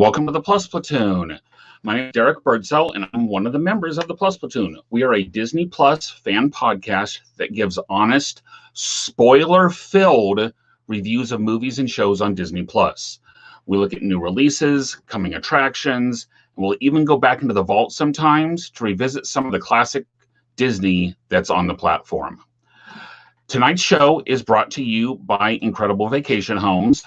welcome to the Plus Platoon. My name is Derek Birdsell, and I'm one of the members of the Plus Platoon. We are a Disney Plus fan podcast that gives honest, spoiler-filled reviews of movies and shows on Disney Plus. We look at new releases, coming attractions, and we'll even go back into the vault sometimes to revisit some of the classic Disney that's on the platform. Tonight's show is brought to you by Incredible Vacation Homes.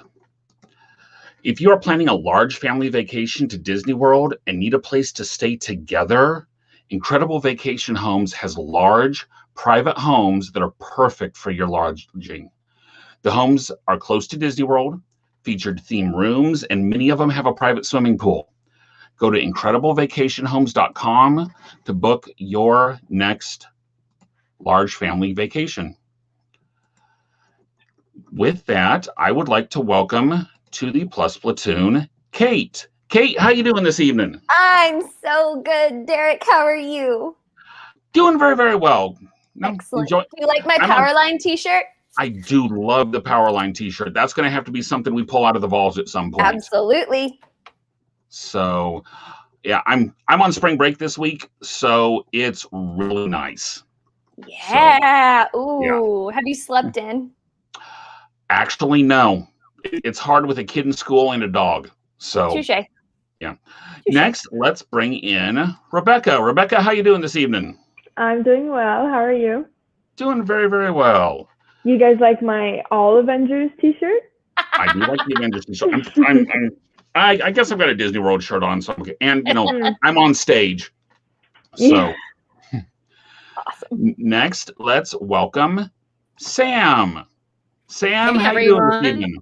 If you are planning a large family vacation to Disney World and need a place to stay together, Incredible Vacation Homes has large, private homes that are perfect for your lodging. The homes are close to Disney World, featured theme rooms, and many of them have a private swimming pool. Go to IncredibleVacationHomes.com to book your next large family vacation. With that, I would like to welcome to the Plus Platoon, Kate. Kate, how you doing this evening? I'm so good, Derek. How are you? Doing very, very well. Excellent. Do you like my Powerline t-shirt? I do love the Powerline t-shirt. That's going to have to be something we pull out of the vaults at some point. Absolutely. So, yeah, I'm on spring break this week, so it's really nice. Yeah. So, ooh. Yeah. Have you slept in? Actually, no. It's hard with a kid in school and a dog. So, touche. Yeah. Touche. Next, let's bring in Rebecca. Rebecca, how you doing this evening? I'm doing well. How are you? Doing very, very well. You guys like my All Avengers t-shirt? I do like the Avengers t-shirt. I guess I've got a Disney World shirt on, so okay. And I'm on stage. So, awesome. Next, let's welcome Sam. Sam, how are you doing this evening?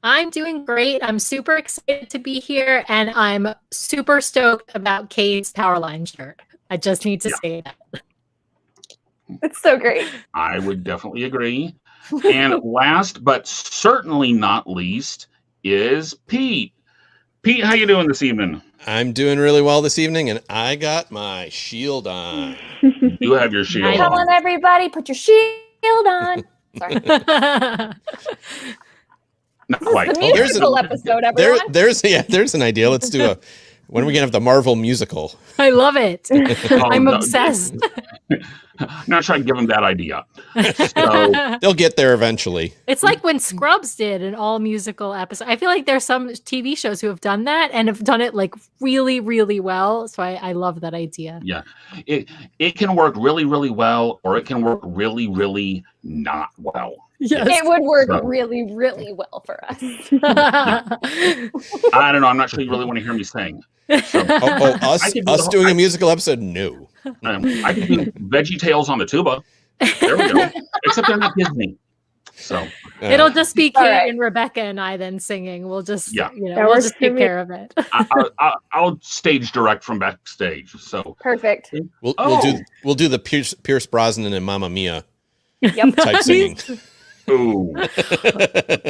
I'm doing great. I'm super excited to be here, and I'm super stoked about Kate's Powerline shirt. I just need to say that. It's so great. I would definitely agree. And last but certainly not least is Pete. Pete, how you doing this evening? I'm doing really well this evening, and I got my shield on. You have your shield on. Come on, everybody, put your shield on. Sorry. Not quite. This is the musical episode, everyone. There's an idea. Let's do when are we gonna have the Marvel musical? I love it. I'm obsessed. Not sure I can give them that idea. So, they'll get there eventually. It's like when Scrubs did an all musical episode. I feel like there's some TV shows who have done that and have done it like really, really well. So I love that idea. Yeah, it can work really, really well, or it can work really, really not well. Yes. It would work really, really well for us. Yeah. I don't know. I'm not sure you really want to hear me sing. So, us doing a musical episode? No. I could do Veggie Tales on the tuba. There we go. Except they're not Disney. So it'll just be Kate and Rebecca and I then singing. We'll just we'll just take care of it. I'll stage direct from backstage. So perfect. We'll do the Pierce Brosnan and Mamma Mia type singing. Ooh.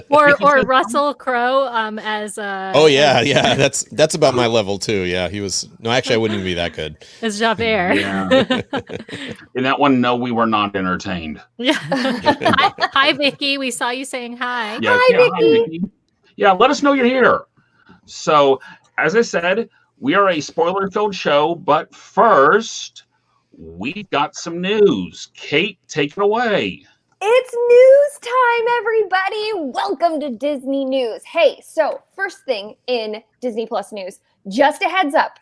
or Russell Crowe as that's about my level too. Yeah, he was actually I wouldn't even be that good as Javert. Yeah. In that one, no, we were not entertained. Yeah. Hi Vicky, we saw you saying hi. Yeah, hi Vicky. Yeah, let us know you're here. So as I said, we are a spoiler-filled show, but first we got some news. Kate, take it away. It's news time, everybody. Welcome to Disney News. Hey, so first thing in Disney Plus news, just a heads up.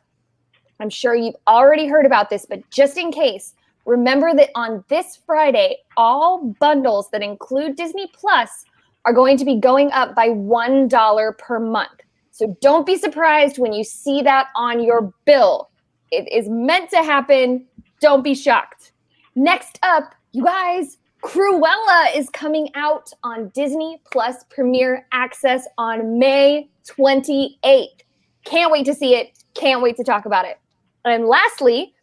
I'm sure you've already heard about this, but just in case, remember that on this Friday, all bundles that include Disney Plus are going to be going up by $1 per month. So don't be surprised when you see that on your bill. It is meant to happen. Don't be shocked. Next up, you guys, Cruella is coming out on Disney Plus Premier Access on May 28th. Can't wait to see it. Can't wait to talk about it. And lastly,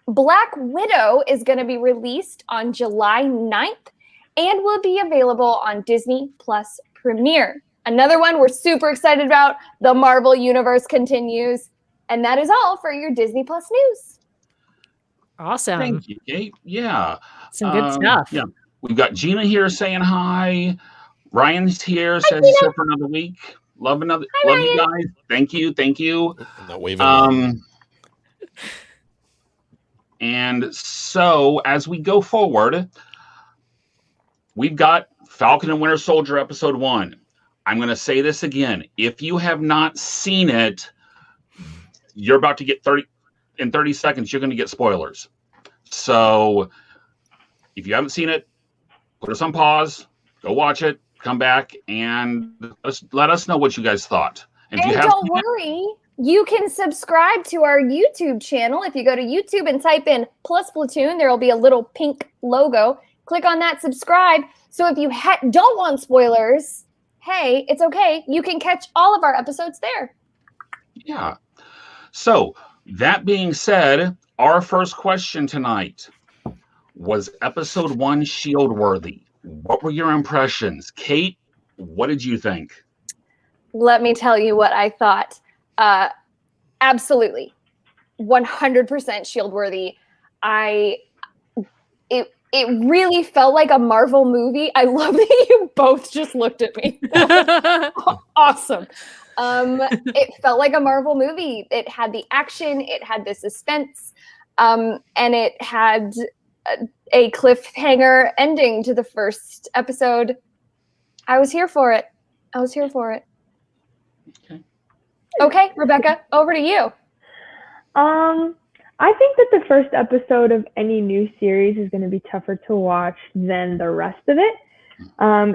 Black Widow is going to be released on July 9th and will be available on Disney Plus Premier. Another one we're super excited about. The Marvel Universe continues. And that is all for your Disney Plus news. Awesome. Thank you, Kate. Yeah. Some good stuff. Yeah. We've got Gina here saying hi. Ryan's here, says he's here for another week. Love you Ryan. guys. Thank you. I'm not waving. And so as we go forward, we've got Falcon and Winter Soldier episode 1. I'm going to say this again. If you have not seen it, you're about to get 30 seconds, you're going to get spoilers. So if you haven't seen it, put us on pause, go watch it, come back, and let us know what you guys thought. And don't worry, you can subscribe to our YouTube channel. If you go to YouTube and type in plus Platoon, there will be a little pink logo. Click on that, subscribe. So if you don't want spoilers, hey, it's okay. You can catch all of our episodes there. Yeah. So that being said, our first question tonight was episode 1 shield worthy. What were your impressions? Kate, what did you think? Let me tell you what I thought. Absolutely. 100% shield worthy. It really felt like a Marvel movie. I love that you both just looked at me. Awesome. It felt like a Marvel movie. It had the action, it had the suspense, and it had a cliffhanger ending to the first episode. I was here for it. Okay, Rebecca, over to you. I think that the first episode of any new series is going to be tougher to watch than the rest of it.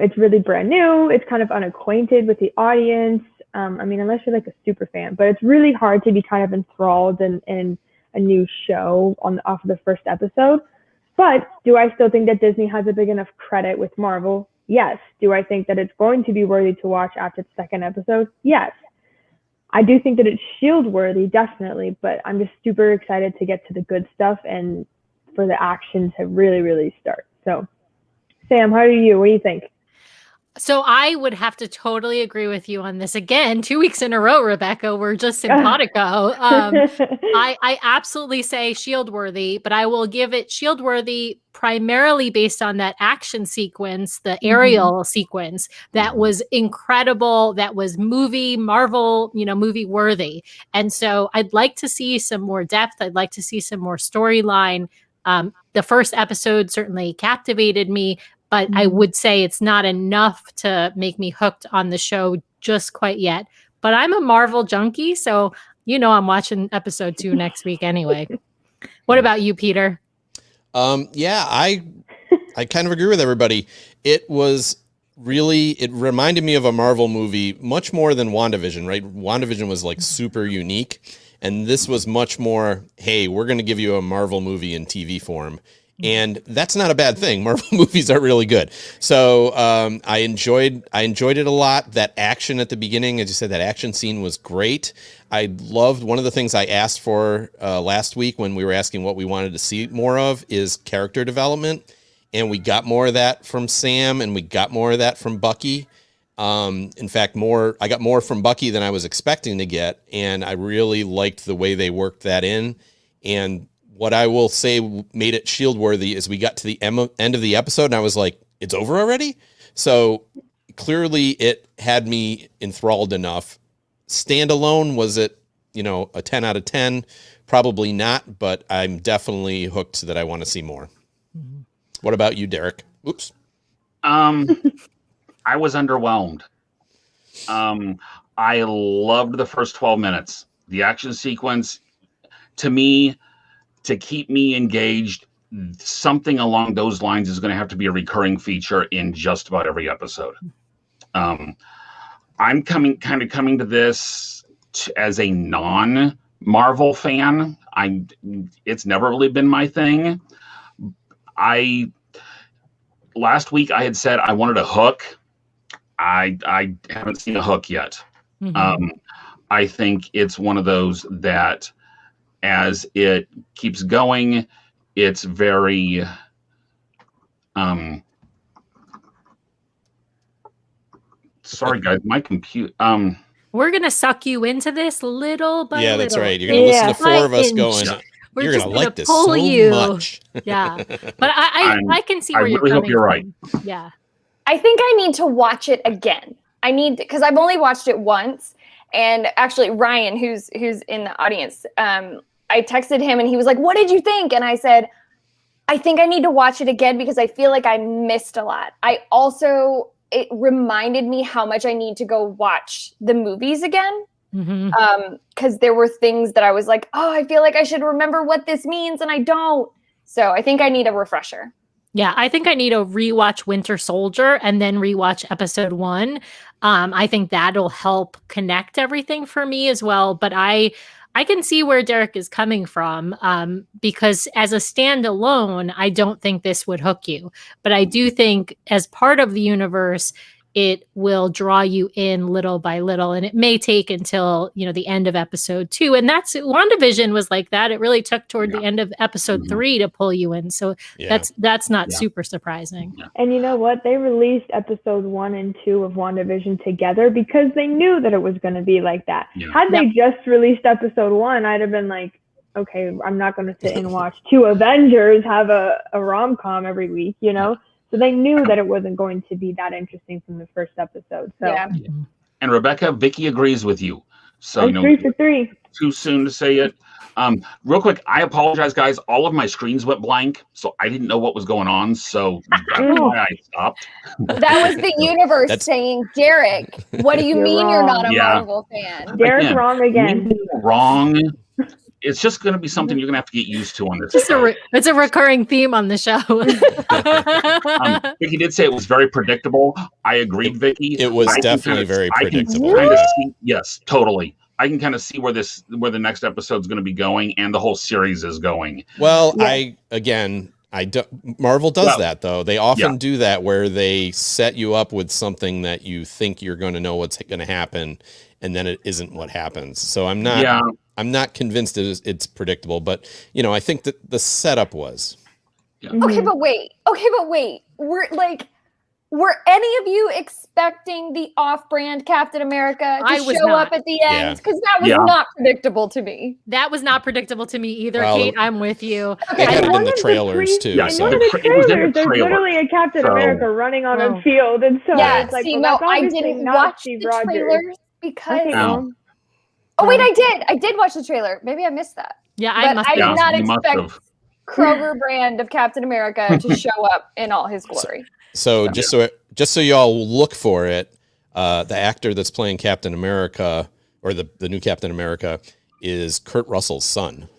It's really brand new. It's kind of unacquainted with the audience. I mean, unless you're like a super fan, but it's really hard to be kind of enthralled in a new show off of the first episode. But do I still think that Disney has a big enough credit with Marvel? Yes. Do I think that it's going to be worthy to watch after the second episode? Yes. I do think that it's shield worthy, definitely, but I'm just super excited to get to the good stuff and for the action to really, really start. So, Sam, how are you? What do you think? So I would have to totally agree with you on this again. 2 weeks in a row, Rebecca, we're just simpatico. I absolutely say shield worthy, but I will give it shield worthy primarily based on that action sequence, the aerial sequence that was incredible. That was Marvel, movie worthy. And so I'd like to see some more depth. I'd like to see some more storyline. The first episode certainly captivated me, but I would say it's not enough to make me hooked on the show just quite yet. But I'm a Marvel junkie, so I'm watching episode 2 next week anyway. What about you, Peter? Yeah, I kind of agree with everybody. It reminded me of a Marvel movie much more than WandaVision, right? WandaVision was like super unique, and this was much more, hey, we're going to give you a Marvel movie in TV form. And that's not a bad thing. Marvel movies are really good. So I enjoyed it a lot. That action at the beginning, as you said, that action scene was great. I loved one of the things I asked for last week when we were asking what we wanted to see more of is character development. And we got more of that from Sam, and we got more of that from Bucky. In fact, I got more from Bucky than I was expecting to get. And I really liked the way they worked that in. And what I will say made it shield worthy is we got to the end of the episode and I was like, it's over already? So clearly it had me enthralled enough. Standalone, was it, a 10 out of 10? Probably not, but I'm definitely hooked that I want to see more. Mm-hmm. What about you, Derek? Oops. I was underwhelmed. I loved the first 12 minutes. The action sequence, to me, to keep me engaged, something along those lines is going to have to be a recurring feature in just about every episode. I'm coming to this as a non-Marvel fan. It's never really been my thing. Last week I had said I wanted a hook. I haven't seen a hook yet. Mm-hmm. I think it's one of those that as it keeps going, it's very sorry guys, my computer we're gonna suck you into this little by little. That's right. You're gonna listen to four of us going, you're gonna like this so much. Yeah. But I can see where you're coming from. You're right. Yeah. I think I need to watch it again. I need, because I've only watched it once. And actually, Ryan, who's in the audience, I texted him and he was like, "What did you think?" And I said, "I think I need to watch it again because I feel like I missed a lot." It reminded me how much I need to go watch the movies again. Because there were things that I was like, "Oh, I feel like I should remember what this means," and I don't. So I think I need a refresher. Yeah, I think I need to rewatch Winter Soldier and then rewatch episode 1. I think that'll help connect everything for me as well. But I can see where Derek is coming from, because as a standalone, I don't think this would hook you. But I do think as part of the universe, it will draw you in little by little, and it may take until, the end of episode 2. And that's WandaVision was like that. It really took toward the end of episode 3 to pull you in. So that's not super surprising. Yeah. And you know what? They released episode 1 and 2 of WandaVision together because they knew that it was going to be like that. Yeah. Had they just released episode 1, I'd have been like, okay, I'm not going to sit and watch 2 Avengers have a rom-com every week, So they knew that it wasn't going to be that interesting from the first episode. So And Rebecca, Vicky agrees with you. So 3 for 3. Too soon to say it. Real quick, I apologize, guys. All of my screens went blank, so I didn't know what was going on. So that's why I stopped. That was the universe saying, "Derek, what do you mean you're not a Marvel fan?" Derek's wrong again. Wrong. It's just going to be something you're going to have to get used to on this. It's a recurring theme on the show. Vicky did say it was very predictable. I agreed, Vicky. It was definitely very predictable. Yes, totally. I can kind of see where the next episode's going to be going, and the whole series is going. Well, Marvel does that though. They often do that where they set you up with something that you think you're going to know what's going to happen, and then it isn't what happens. So I'm not convinced it's predictable, but I think that the setup was. Yeah. Okay, but wait. Were any of you expecting the off-brand Captain America to show up at the end? Because that was not predictable to me. That was not predictable to me either, Kate. I'm with you. They had it in the trailers too. Yeah, so. in one of the trailers, there's literally a Captain America running on a field, and so it's like, I didn't watch the trailers because. Oh wait, I did watch the trailer. Maybe I missed that. Yeah, I did not expect Kroger brand of Captain America to show up in all his glory. So just so y'all look for it, the actor that's playing Captain America, or the new Captain America, is Kurt Russell's son.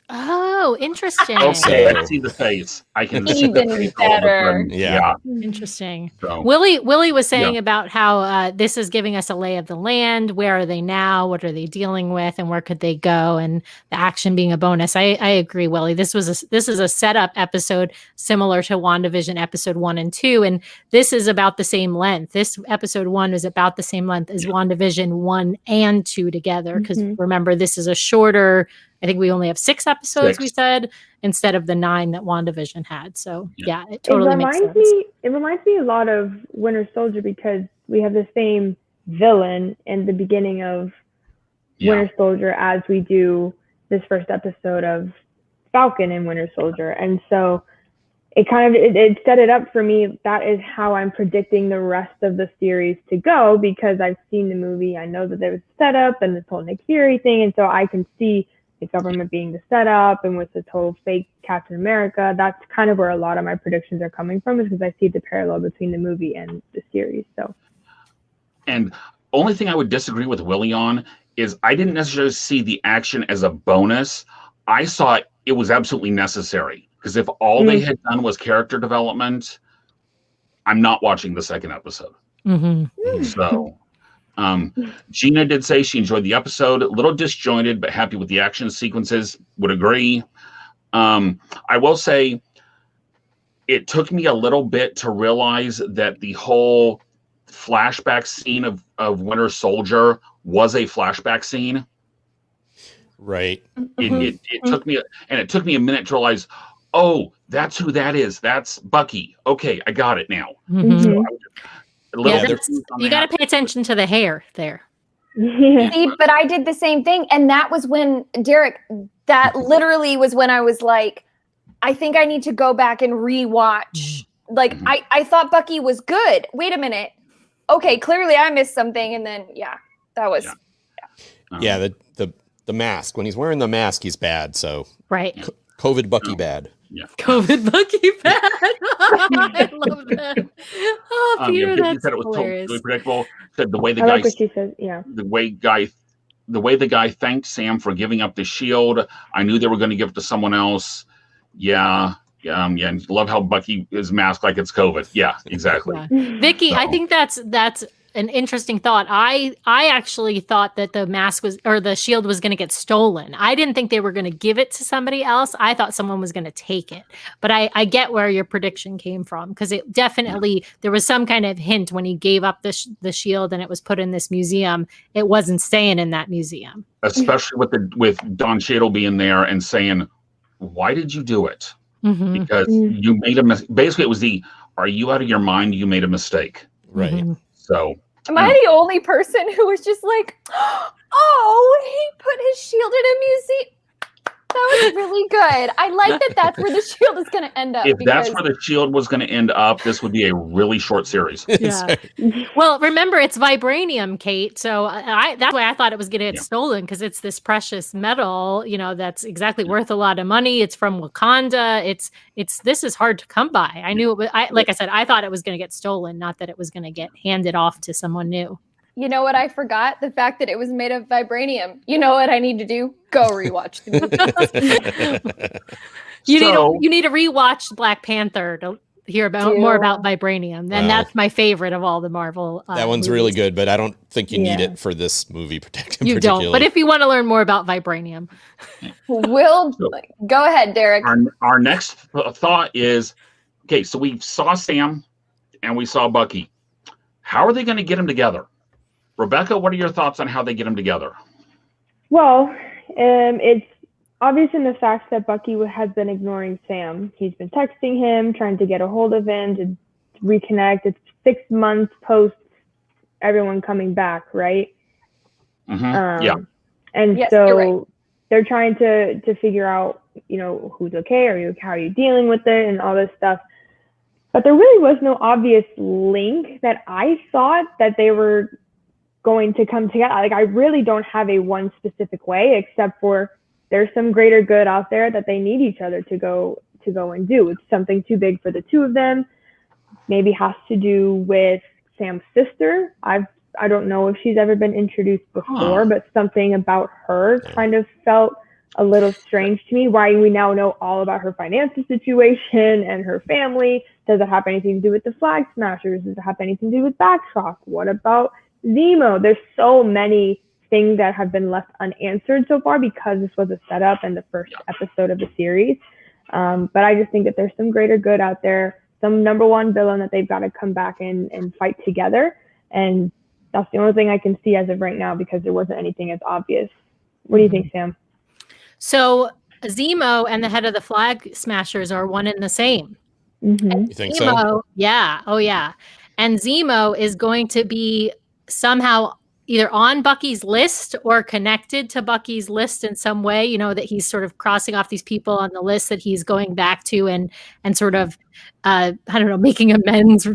Oh, interesting. Okay, I see the face. I can see the face. Better. Yeah. Interesting. So, Willie was saying about how this is giving us a lay of the land. Where are they now? What are they dealing with? And where could they go? And the action being a bonus. I agree, Willie. This is a setup episode similar to WandaVision episode 1 and 2. And this is about the same length. This episode 1 is about the same length as WandaVision 1 and 2 together. Because remember, this is a shorter, I think we only have 6 episodes, we said, instead of the 9 that WandaVision had. So it totally makes sense. It reminds me a lot of Winter Soldier because we have the same villain in the beginning of Winter Soldier as we do this first episode of Falcon and Winter Soldier. And so it it set it up for me. That is how I'm predicting the rest of the series to go, because I've seen the movie. I know that there's setup and this whole Nick Fury thing. And so I can see the government being the setup, and with this whole fake Captain America, that's kind of where a lot of my predictions are coming from, is because I see the parallel between the movie and the series. So, and only thing I would disagree with Willie on is I didn't necessarily see the action as a bonus. I saw it was absolutely necessary, because if all they had done was character development, I'm not watching the second episode. So. Gina did say she enjoyed the episode, a little disjointed, but happy with the action sequences. Would agree. I will say it took me a little bit to realize that the whole flashback scene of Winter Soldier was a flashback scene. Right. It took me, and it took me a minute to realize, oh, that's who that is. That's Bucky. Okay, I got it now. So you got to pay attention to the hair there. See, but I did the same thing. And that was when, Derek, that literally was when I was like, I think I need to go back and rewatch. Like, I thought Bucky was good. Wait a minute. okay, clearly I missed something. And then, that was. Yeah, the mask. When he's wearing the mask, he's bad. So right. COVID Bucky bad. Yeah. COVID Bucky bad. I love that. Oh, Peter, Vicky that's said it was hilarious. totally predictable. Said the way the I guy, like what she says. Yeah. the way the guy thanked Sam for giving up the shield. I knew they were going to give it to someone else. Yeah. And love how Bucky is masked like it's COVID. Yeah, exactly. Yeah. Vicky, I think that's an interesting thought. I actually thought that the mask or the shield was going to get stolen. I didn't think they were going to give it to somebody else. I thought someone was going to take it. But I get where your prediction came from, because it definitely, there was some kind of hint when he gave up the shield and it was put in this museum. It wasn't staying in that museum. Especially with Don Cheadle being there and saying, "Why did you do it?" Mm-hmm. Because you made a mistake. Basically, it was "Are you out of your mind? You made a mistake." Right. Mm-hmm. So. Am I the only person who was just like, oh, he put his shield in a museum? That was really good. I like that that's where the shield is going to end up. If that's where the shield was going to end up, this would be a really short series. Yeah. Well, remember, it's vibranium, Kate. So that's why I thought it was going to get stolen, because it's this precious metal, that's exactly worth a lot of money. It's from Wakanda. This is hard to come by. I knew it was, like I said, I thought it was going to get stolen, not that it was going to get handed off to someone new. You know what I forgot? The fact that it was made of vibranium. You know what I need to do? Go rewatch the movie. You need to rewatch Black Panther to hear more about vibranium. And that's my favorite of all the Marvel that one's movies. Really good, but I don't think you need it for this movie. You don't. But if you want to learn more about vibranium. Go ahead, Derek. Our next thought is, okay, so we saw Sam and we saw Bucky. How are they going to get them together? Rebecca, what are your thoughts on how they get them together? Well, it's obvious in the fact that Bucky has been ignoring Sam. He's been texting him, trying to get a hold of him to reconnect. It's 6 months post everyone coming back, right? Mm-hmm. And yes, so right. They're trying to figure out, who's okay, how are you dealing with it, and all this stuff. But there really was no obvious link that I thought that they were going to come together. Like, I really don't have a one specific way, except for there's some greater good out there that they need each other to go and do. It's something too big for the two of them. Maybe has to do with Sam's sister. I don't know if she's ever been introduced before, but something about her kind of felt a little strange to me. Why we now know all about her financial situation and her family. Does it have anything to do with the Flag Smashers? Does it have anything to do with Backtalk? What about Zemo? There's so many things that have been left unanswered so far because this was a setup and the first episode of the series. But I just think that there's some greater good out there, some number one villain that they've got to come back and fight together. And that's the only thing I can see as of right now, because there wasn't anything as obvious. What do you think, Sam? So Zemo and the head of the Flag Smashers are one and the same. Mm-hmm. You think Zemo, so? Yeah. Oh, yeah. And Zemo is going to be somehow either on Bucky's list or connected to Bucky's list in some way, that he's sort of crossing off these people on the list that he's going back to and sort of, making amends,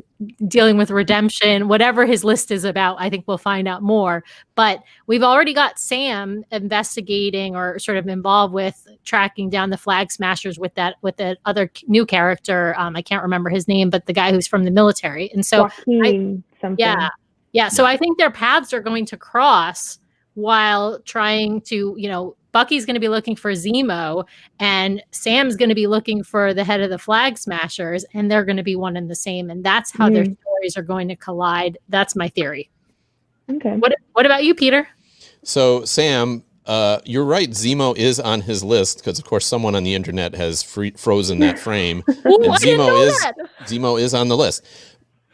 dealing with redemption, whatever his list is about. I think we'll find out more. But we've already got Sam investigating or sort of involved with tracking down the Flag Smashers with that other new character. I can't remember his name, but the guy who's from the military. And so Joaquin something. Yeah. So I think their paths are going to cross while trying to, Bucky's going to be looking for Zemo and Sam's going to be looking for the head of the Flag Smashers, and they're going to be one and the same. And that's how their stories are going to collide. That's my theory. Okay. What about you, Peter? So, Sam, you're right. Zemo is on his list because, of course, someone on the internet has frozen that frame. Ooh, and I didn't know that. Zemo is on the list.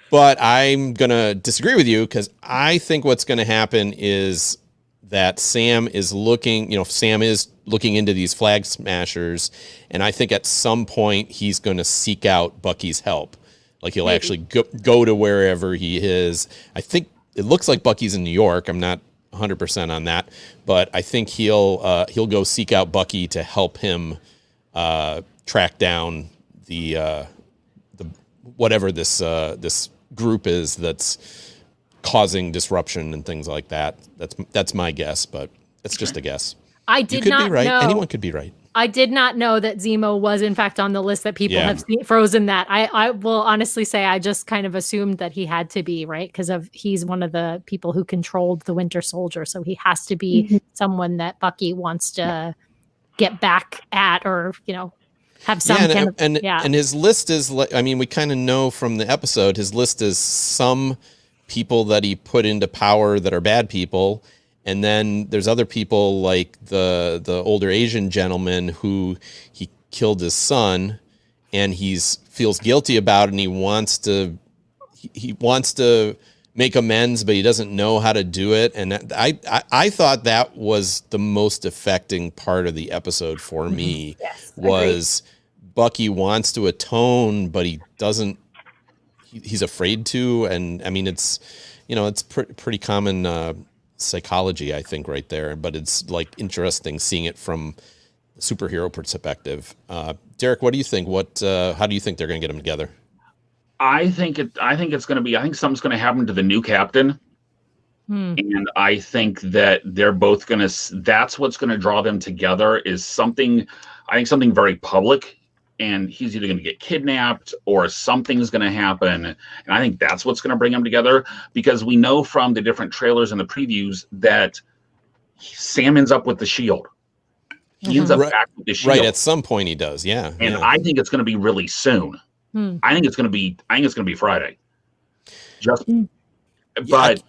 But I'm going to disagree with you because I think what's going to happen is that Sam is looking into these Flag Smashers. And I think at some point he's going to seek out Bucky's help. Like he'll actually go to wherever he is. I think it looks like Bucky's in New York. I'm not 100% on that. But I think he'll go seek out Bucky to help him track down the whatever this group is that's causing disruption and things like that. That's my guess, but it's just a guess. I did you could not be right. know. Anyone could be right. I did not know that Zemo was in fact on the list that people have frozen that. I will honestly say I just kind of assumed that he had to be, right? Because he's one of the people who controlled the Winter Soldier. So he has to be someone that Bucky wants to get back at, or, have some and his list is like, I mean, we kind of know from the episode, his list is some people that he put into power that are bad people. And then there's other people like the older Asian gentleman who he killed his son, and feels guilty about it, and he wants to make amends, but he doesn't know how to do it. And I thought that was the most affecting part of the episode for me. Yes, was agreed. Bucky wants to atone, but he doesn't. He's afraid to, and I mean it's pretty common. Psychology, I think, right there, but it's like interesting seeing it from a superhero perspective. Derek, what do you think? How do you think they're going to get them together? I think something's going to happen to the new captain, and I think that they're both going to. That's what's going to draw them together. Is something. I think something very public. And he's either going to get kidnapped or something's going to happen. And I think that's what's going to bring them together, because we know from the different trailers and the previews that Sam ends up with the shield. He ends up back with the shield. Right. At some point he does. Yeah. And I think it's going to be really soon. I think it's going to be Friday. But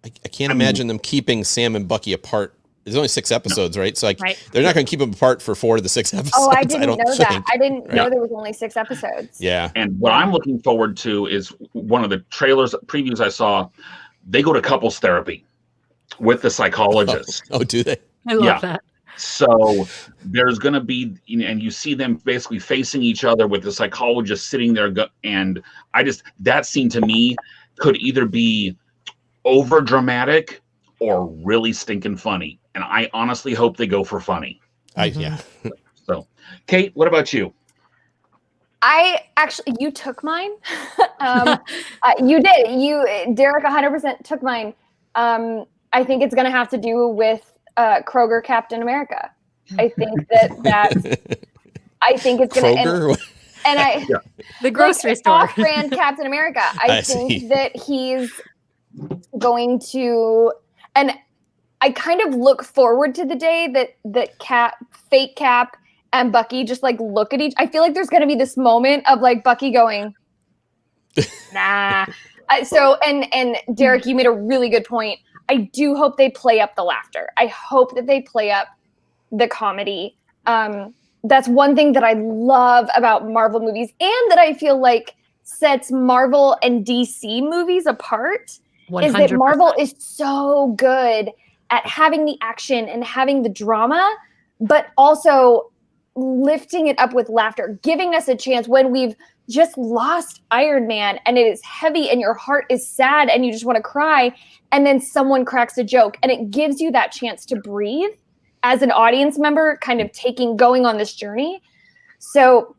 I can't imagine them keeping Sam and Bucky apart. There's only 6 episodes, right? So they're not going to keep them apart for 4 of the 6 episodes. Oh, I didn't know that. I didn't know there was only 6 episodes. Yeah. And what I'm looking forward to is one of the previews I saw. They go to couples therapy with the psychologist. Oh, do they? I love that. So there's going to be, and you see them basically facing each other with the psychologist sitting there. And that scene to me could either be over dramatic or really stinking funny. And I honestly hope they go for funny. Yeah. So, Kate, what about you? You took mine. You did. Derek 100% took mine. I think it's going to have to do with Kroger Captain America. I think I think it's going to. And the grocery store. Off-brand Captain America. I think that he's going to, and I kind of look forward to the day that fake Cap and Bucky just like look at I feel like there's going to be this moment of like Bucky going, nah. And Derek, you made a really good point. I do hope they play up the laughter. I hope that they play up the comedy. That's one thing that I love about Marvel movies, and that I feel like sets Marvel and DC movies apart 100%. Is that Marvel is so good at having the action and having the drama, but also lifting it up with laughter, giving us a chance when we've just lost Iron Man and it is heavy and your heart is sad and you just want to cry, and then someone cracks a joke and it gives you that chance to breathe as an audience member, kind of going on this journey. So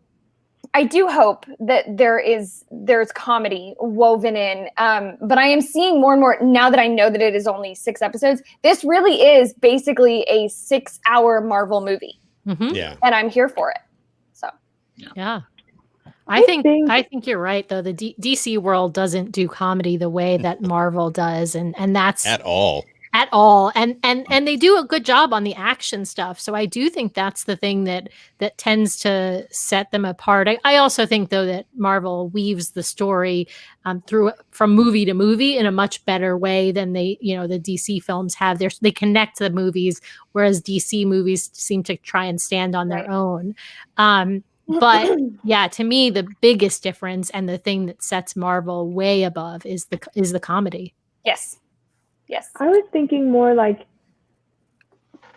I do hope that there's comedy woven in, but I am seeing more and more now that I know that it is only 6 episodes. This really is basically a 6-hour Marvel movie. Yeah, and I'm here for it. So yeah, I think you're right though. The DC world doesn't do comedy the way that Marvel does, and that's at all. And they do a good job on the action stuff. So I do think that's the thing that tends to set them apart. I also think though that Marvel weaves the story from movie to movie in a much better way than the DC films have. They connect the movies, whereas DC movies seem to try and stand on their own. But yeah, to me, the biggest difference and the thing that sets Marvel way above is the comedy. Yes. I was thinking more like,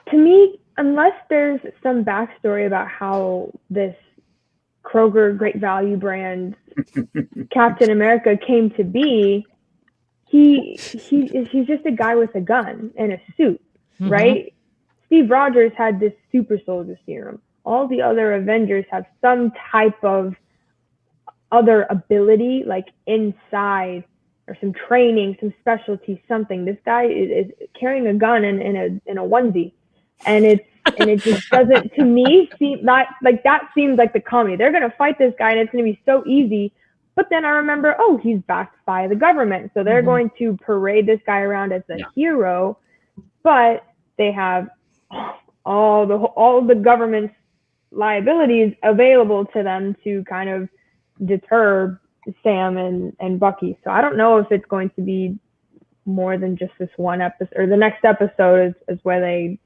to me, unless there's some backstory about how this Kroger Great Value brand Captain America came to be, he's just a guy with a gun and a suit, right? Steve Rogers had this super soldier serum. All the other Avengers have some type of other ability, like inside, or some training, some specialty, something. This guy is carrying a gun in a onesie, and it just doesn't, to me, seem not like that. Seems like the comedy. They're gonna fight this guy, and it's gonna be so easy. But then I remember, oh, he's backed by the government, so they're going to parade this guy around as the hero. But they have all the government's liabilities available to them to kind of deter Sam and Bucky. So I don't know if it's going to be more than just this one episode, or the next episode is where they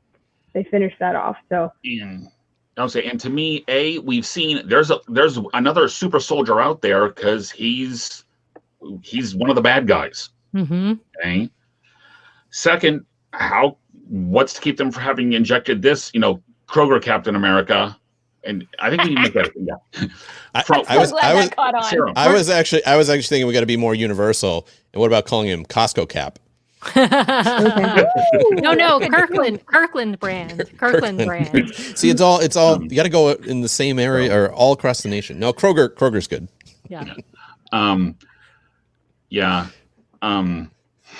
finish that off. So and I'll say, and to me, we've seen there's another super soldier out there because he's one of the bad guys. Okay. Second, what's to keep them from having injected this, Kroger Captain America? And I think we need to make that. Yeah. I was actually thinking we got to be more universal. And what about calling him Costco Cap? No, Kirkland brand. See, it's all you got to go in the same area or all across the nation. No, Kroger's good. Yeah. Yeah.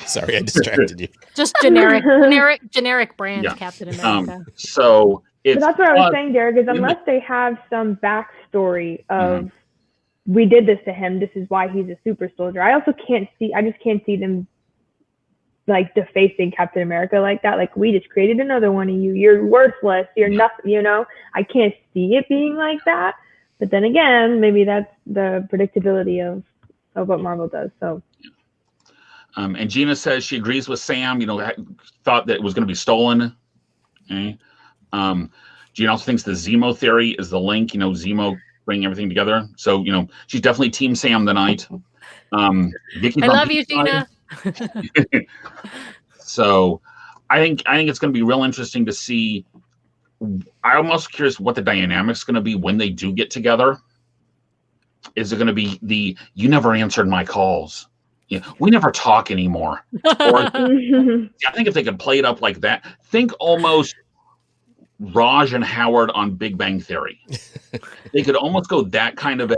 Sorry, I distracted you. Just generic brand Captain America. So but that's what I was saying, Derek, is unless they have some backstory of we did this to him, this is why he's a super soldier. I just can't see them like defacing Captain America like that. Like, we just created another one of you. You're worthless. You're nothing, I can't see it being like that. But then again, maybe that's the predictability of what Marvel does. So. And Gina says she agrees with Sam, thought that it was going to be stolen. Okay. Gina also thinks the Zemo theory is the link, Zemo bringing everything together. So, she's definitely Team Sam tonight. Vicky's I love you, Gina. So I think it's going to be real interesting to see. I'm also curious what the dynamic's going to be when they do get together. Is it going to be you never answered my calls? We never talk anymore. Or, I think if they could play it up like that, think almost Raj and Howard on Big Bang Theory. They could almost go that kind of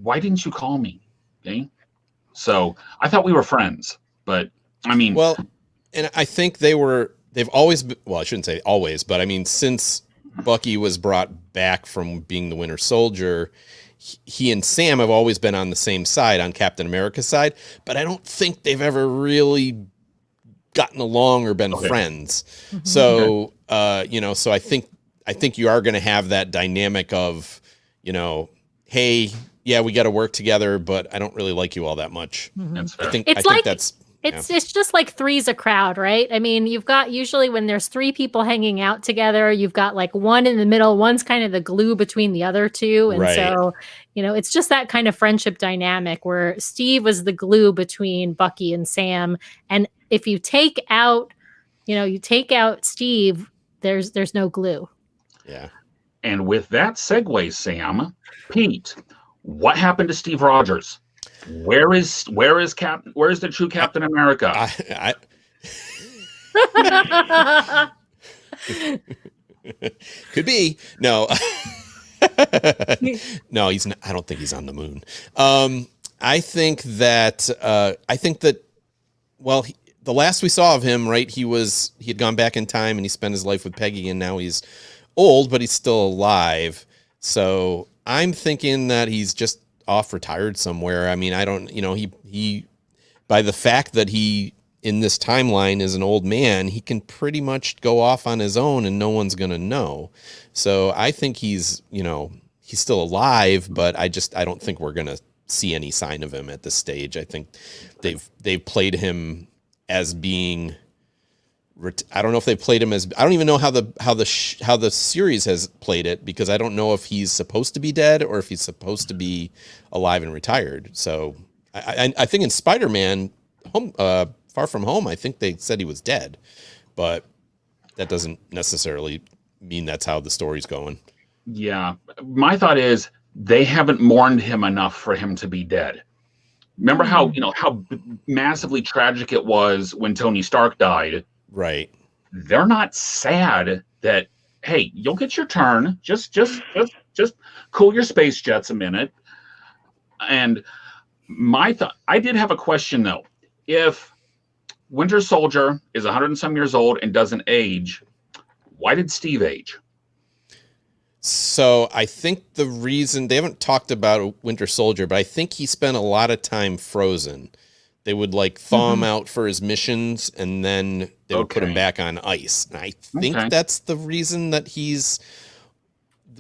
why didn't you call me? Okay. So I thought we were friends, but I mean, well, and I think they've always been, well, I shouldn't say always, but I mean, since Bucky was brought back from being the Winter Soldier, he and Sam have always been on the same side, on Captain America's side, but I don't think they've ever really gotten along or been friends. So, so I think you are going to have that dynamic of, hey, yeah, we got to work together, but I don't really like you all that much. I think that's. It's just like three's a crowd, right? I mean, you've got usually when there's three people hanging out together, you've got like one in the middle, one's kind of the glue between the other two. And so, it's just that kind of friendship dynamic where Steve was the glue between Bucky and Sam. And if you take out, Steve, there's no glue. Yeah. And with that segue, Sam, Pete, what happened to Steve Rogers? Where is the true Captain America? Could be. No. No, he's not. I don't think he's on the moon. I think that well, the last we saw of him, right, he had gone back in time and he spent his life with Peggy, and now he's old, but he's still alive. So I'm thinking that he's just off retired somewhere. I mean, I don't, he by the fact that he in this timeline is an old man, he can pretty much go off on his own and no one's going to know. So I think he's still alive, but I don't think we're going to see any sign of him at this stage. I think they've played him as being, I don't know if they played him as, I don't even know how the series has played it, because I don't know if he's supposed to be dead or if he's supposed to be alive and retired. So I think in Spider-Man Far From Home, I think they said he was dead, but that doesn't necessarily mean that's how the story's going. Yeah. My thought is they haven't mourned him enough for him to be dead. Remember how massively tragic it was when Tony Stark died? Right. They're not sad that, hey, you'll get your turn. Just cool your space jets a minute. And I did have a question though. If Winter Soldier is 100 and some years old and doesn't age, why did Steve age? So I think the reason they haven't talked about Winter Soldier, but I think he spent a lot of time frozen. They would like thaw him out for his missions, and then they would put him back on ice. And I think that's the reason that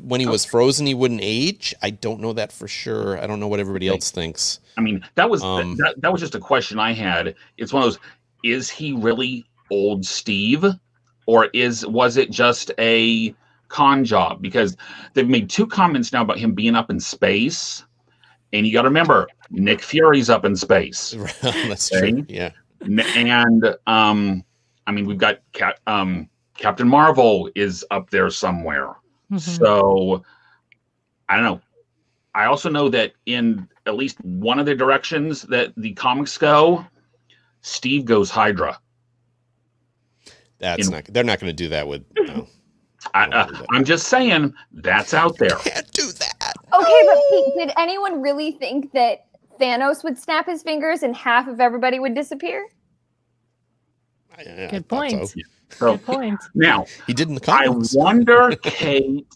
when he was frozen, he wouldn't age. I don't know that for sure. I don't know what everybody else thinks. I mean, that was that was just a question I had. It's one of those: is he really old Steve, or was it just a con job? Because they've made 2 comments now about him being up in space, and you got to remember Nick Fury's up in space. That's true. Yeah, and I mean, we've got Captain Marvel is up there somewhere. So I don't know. I also know that in at least one of the directions that the comics go, Steve goes Hydra. They're not going to do that with. No. I'm just saying that's out there. Can't do that. Okay, but Pete, did anyone really think that Thanos would snap his fingers and half of everybody would disappear? Good point. So, good point. Now, he did in the comics. I wonder, Kate,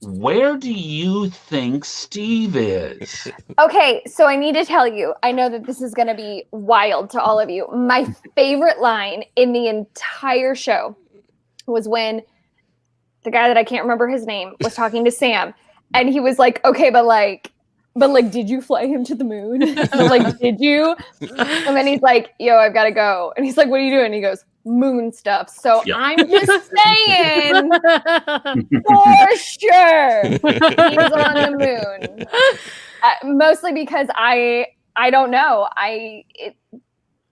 where do you think Steve is? Okay, so I need to tell you, I know that this is going to be wild to all of you. My favorite line in the entire show was when the guy that I can't remember his name was talking to Sam, and he was like, okay, but did you fly him to the moon? Like, did you? And then he's like, yo, I've got to go. And he's like, what are you doing? And he goes, moon stuff. So I'm just saying, for sure, he's on the moon. Mostly because I don't know.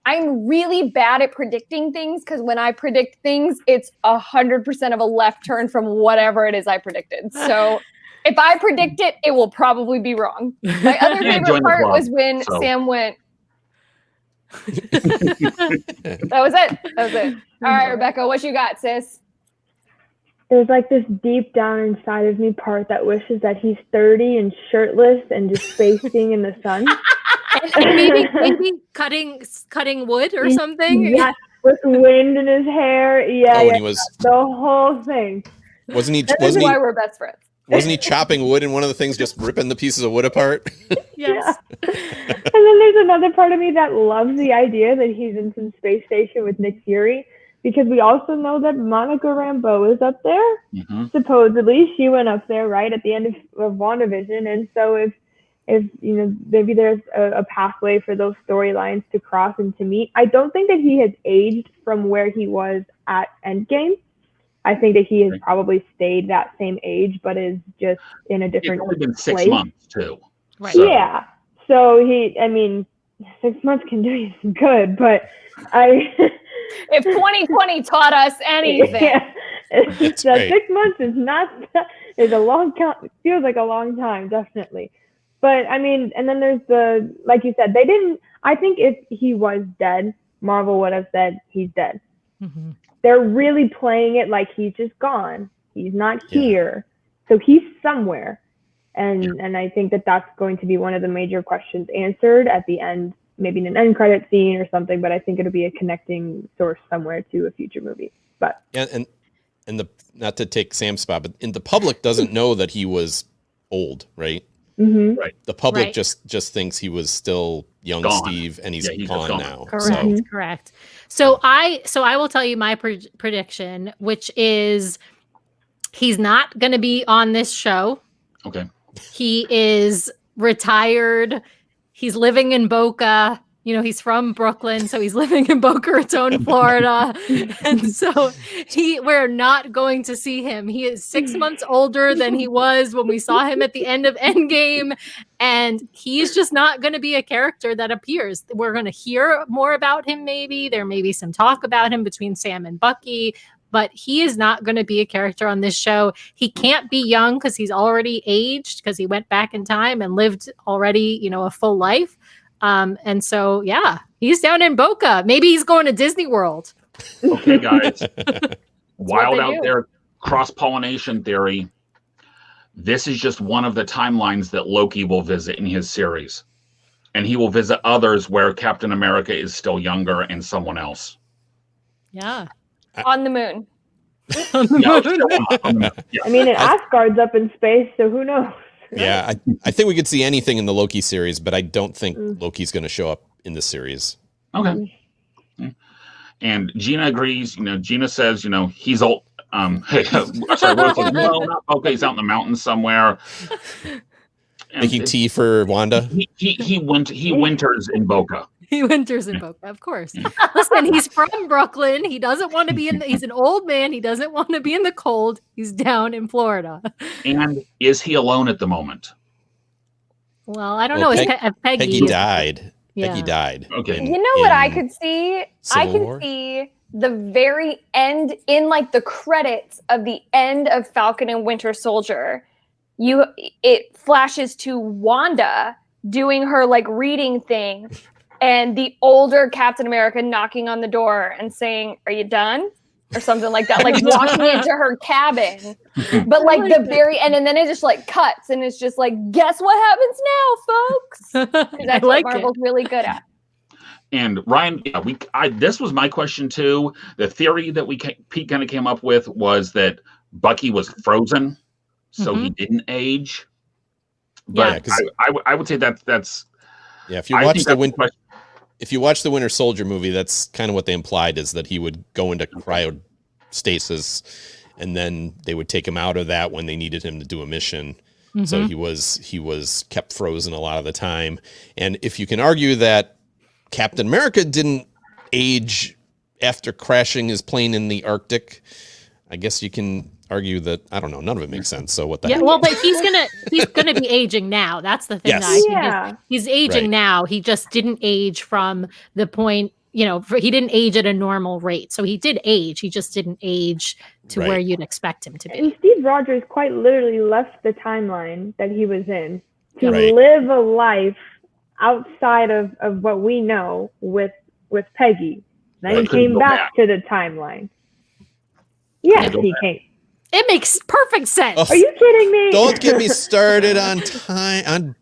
I'm really bad at predicting things, because when I predict things, it's 100% of a left turn from whatever it is I predicted. So if I predict it, it will probably be wrong. My other favorite part was when Sam went. That was it. All right, Rebecca, what you got, sis? There's like this deep down inside of me part that wishes that he's 30 and shirtless and just facing in the sun. And maybe cutting wood or something. Yes, with wind in his hair. Yeah, and he was the whole thing. Wasn't he? That's why we're best friends. Wasn't he chopping wood in one of the things, just ripping the pieces of wood apart? Yes. Yeah. And then there's another part of me that loves the idea that he's in some space station with Nick Fury, because we also know that Monica Rambeau is up there. Supposedly, she went up there right at the end of WandaVision, and so if you know, maybe there's a pathway for those storylines to cross and to meet. I don't think that he has aged from where he was at Endgame. I think that he has probably stayed that same age, but is just in a different place. It's only been 6 months too. Right. So. Yeah. So 6 months can do you some good, but if 2020 taught us anything, That's right. 6 months is a long time. It feels like a long time, definitely. But I mean, and then there's like you said, I think if he was dead, Marvel would have said he's dead. Mm-hmm. They're really playing it like he's just gone. He's not here. So he's somewhere. And I think that that's going to be one of the major questions answered at the end, maybe in an end credit scene or something, but I think it'll be a connecting source somewhere to a future movie. But and not to take Sam's spot, but the public doesn't know that he was old, right? Mm-hmm. Right. The public just thinks he was still young Steve, and he's gone now. Correct. So I will tell you my prediction, which is he's not going to be on this show. Okay. He is retired. He's living in Boca. You know, he's from Brooklyn, so he's living in Boca Raton, Florida. And so we're not going to see him. He is 6 months older than he was when we saw him at the end of Endgame. And he's just not going to be a character that appears. We're going to hear more about him, maybe. There may be some talk about him between Sam and Bucky, but he is not going to be a character on this show. He can't be young because he's already aged, because he went back in time and lived already, you know, a full life. And so, he's down in Boca. Maybe he's going to Disney World. Okay, guys. Wild out there, cross-pollination theory. This is just one of the timelines that Loki will visit in his series. And he will visit others where Captain America is still younger and someone else. Yeah. On the moon. Yeah, I mean, Asgard's up in space, so who knows? Yeah, I think we could see anything in the Loki series, but I don't think Loki's going to show up in this series. Okay. And Gina agrees. Gina says, he's old. Hey, sorry, Rose says, no, not okay. He's out in the mountains somewhere. Making tea for Wanda. He winters in Boca. He winters in Boca, of course. Listen, he's from Brooklyn. He doesn't want to be he's an old man. He doesn't want to be in the cold. He's down in Florida. And is he alone at the moment? Well, I don't know. Peggy died. Yeah. Peggy died. Okay. You know what I could see? Civil War? See the very end in like the credits of the end of Falcon and Winter Soldier. It flashes to Wanda doing her like reading thing and the older Captain America knocking on the door and saying, "Are you done?" or something like that, like walking into her cabin. But like the very end, and then it just like cuts and it's just like, guess what happens now, folks? That's what Marvel's really good at. And Ryan, this was my question too. The theory that Pete kind of came up with was that Bucky was frozen, so he didn't age. But I would say that's if you watch the Winter Soldier movie, that's kind of what they implied, is that he would go into cryostasis, and then they would take him out of that when they needed him to do a mission. So he was kept frozen a lot of the time. And if you can argue that Captain America didn't age after crashing his plane in the Arctic, I guess you can argue that, I don't know, none of it makes sense. So what the heck? Well, but he's gonna be aging now. That's the thing. Yes. That I think he's aging now. He just didn't age from the point, he didn't age at a normal rate. So he did age. He just didn't age to where you'd expect him to be. And Steve Rogers quite literally left the timeline that he was in to live a life outside of what we know with Peggy. Then he came back to the timeline. Yes, he came. It makes perfect sense. Are you kidding me? Don't get me started on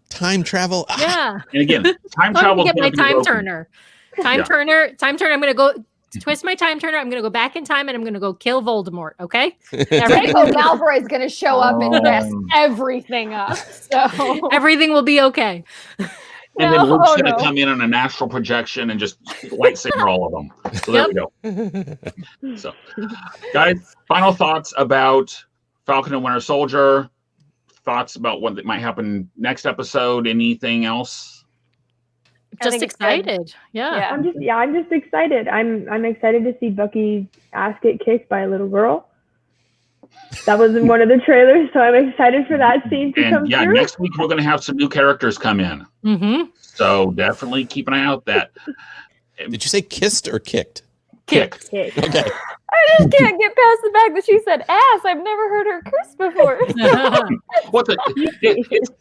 time travel. Yeah. And again, time travel. Get my time turner. Time turner. I'm going to go twist my time turner. I'm going to go back in time and I'm going to go kill Voldemort. Okay. Draco Malfoy is going to show up and mess everything up. So everything will be okay. And then Luke's going to come in on an astral projection and just lightsaber all of them. So there we go. So, guys, final thoughts about Falcon and Winter Soldier. Thoughts about what might happen next episode. Anything else? Just excited. Yeah. I'm just excited. I'm excited to see Bucky's ass get kicked by a little girl. That was in one of the trailers, so I'm excited for that scene to come through. Next week we're going to have some new characters come in. So definitely keep an eye out that. Did you say kissed or kicked? Kicked. Okay. I just can't get past the fact that she said ass. I've never heard her curse before.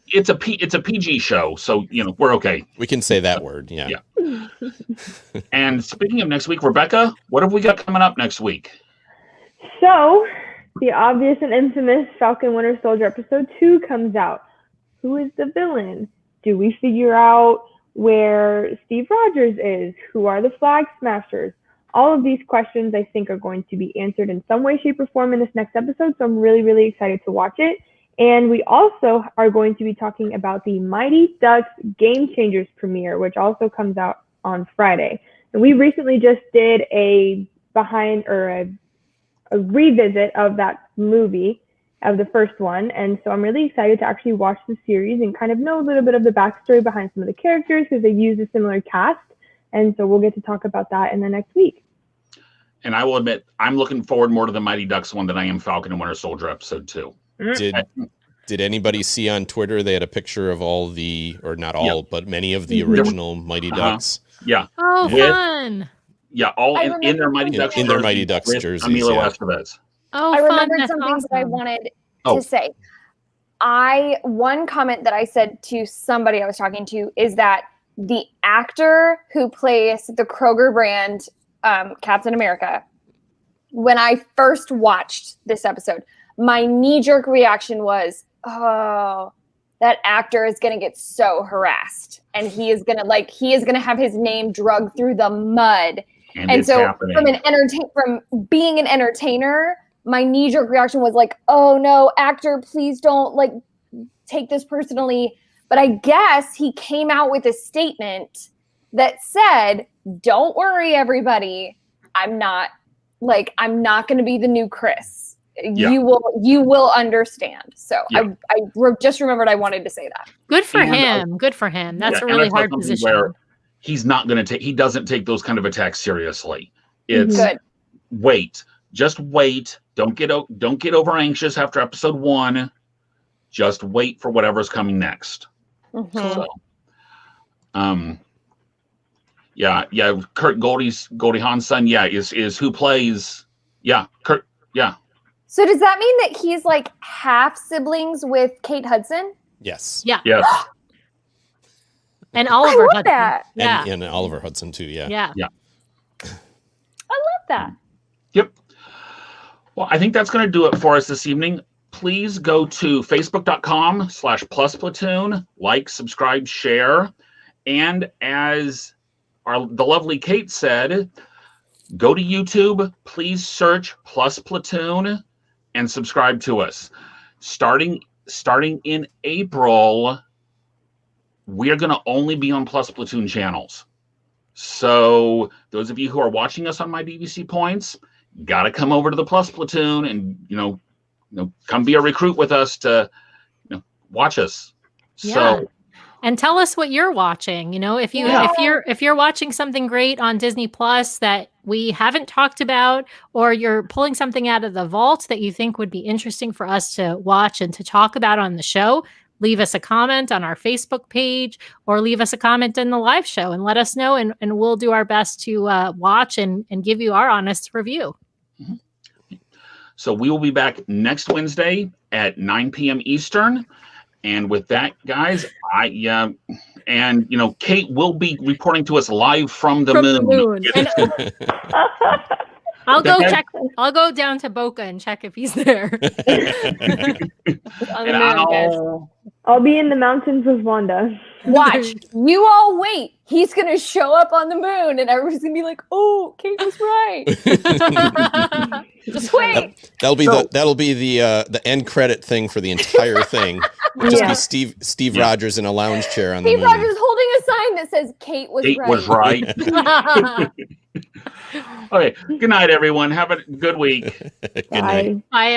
It's a PG show, so we're okay. We can say that word. Yeah. And speaking of next week, Rebecca, what have we got coming up next week? So, the obvious and infamous Falcon Winter Soldier episode 2 comes out. Who is the villain? Do we figure out where Steve Rogers is? Who are the Flag Smashers? All of these questions, I think, are going to be answered in some way, shape, or form in this next episode. So I'm really, really excited to watch it. And we also are going to be talking about the Mighty Ducks Game Changers premiere, which also comes out on Friday. And we recently just did a revisit of that movie, of the first one. And so I'm really excited to actually watch the series and kind of know a little bit of the backstory behind some of the characters, because they use a similar cast. And so we'll get to talk about that in the next week. And I will admit, I'm looking forward more to the Mighty Ducks one than I am Falcon and Winter Soldier episode 2. Did anybody see on Twitter they had a picture of all the, or not all, but many of the original Mighty Ducks? Yeah. Oh, fun. Yeah, all in their Mighty Ducks in their Mighty Ducks jerseys. Emilio Estevez. Oh, I fun. remembered That's something awesome. that I wanted to say. One comment that I said to somebody I was talking to is that the actor who plays the Kroger brand Captain America, when I first watched this episode, my knee-jerk reaction was, oh, that actor is going to get so harassed, and he is going to have his name dragged through the mud. And so happening. From being an entertainer, my knee-jerk reaction was like, oh no, actor, please don't like take this personally. But I guess he came out with a statement that said, don't worry, everybody. I'm not going to be the new Chris. Yeah. You will understand. So yeah. I just remembered I wanted to say that. Good for him. Good for him. That's a really hard position. Where he's not going to he doesn't take those kind of attacks seriously. It's good. Just wait. Don't get over anxious after episode 1. Just wait for whatever's coming next. Mm-hmm. So, Kurt Goldie Hawn's son, is who plays, Kurt, So does that mean that he's like half siblings with Kate Hudson? Yes. Yeah. Yes. And Oliver Hudson. That. Yeah. And Oliver Hudson too, yeah. I love that. Yep. Well, I think that's going to do it for us this evening. Please go to facebook.com/plusplatoon, like, subscribe, share. And as the lovely Kate said, go to YouTube, please search Plus Platoon and subscribe to us. Starting in April, we are going to only be on Plus Platoon channels. So those of you who are watching us on my BBC points, got to come over to the Plus Platoon and, come be a recruit with us to watch us. Yeah. So, and tell us what you're watching. If you're watching something great on Disney Plus that we haven't talked about, or you're pulling something out of the vault that you think would be interesting for us to watch and to talk about on the show, leave us a comment on our Facebook page or leave us a comment in the live show and let us know, and we'll do our best to watch and give you our honest review. Mm-hmm. So we will be back next Wednesday at 9 p.m. Eastern. And with that, guys, Kate will be reporting to us live from the moon. I'll go down to Boca and check if he's there. I'll be in the mountains with Wanda. Watch. You all wait. He's going to show up on the moon and everyone's going to be like, oh, Kate was right. Just wait. That'll be the end credit thing for the entire thing. Just be Steve Rogers in a lounge chair on the moon. Steve Rogers holding a sign that says Kate was right. Okay. Good night, everyone. Have a good week. Good night. Bye, everyone.